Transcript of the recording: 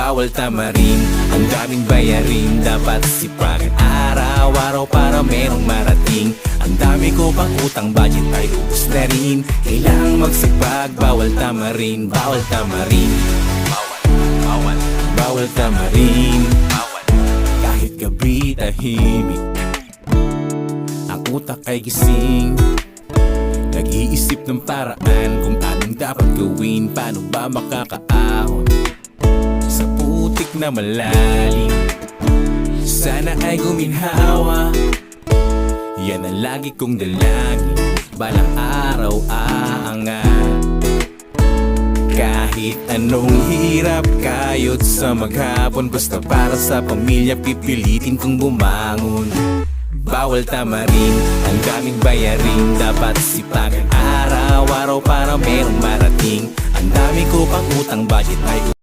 bawal tamarin. Ang daming bayarin, dapat sipagan araw-araw para merong marating. Ang dami ko pang utang, budget ay ubus na rin. Kailangang magsipag, bawal tamarin. Bawal tamarin, bawal tamarin. Kahit gabi tahimik, ang utak ay gising. Nag-iisip ng paraan kung anong dapat gawin. Paano ba makakaahon sa putik na malalim? Sana ay guminhawa, yan ang lagi kong dalangin. Balang araw aangat. Kahit anong hirap, kayod sa maghapon, basta para sa pamilya pipilitin kong bumangon. Bawal tamarin, ang daming bayarin, dapat sipagan araw-araw para merong marating. Ang dami ko pang utang, budget ay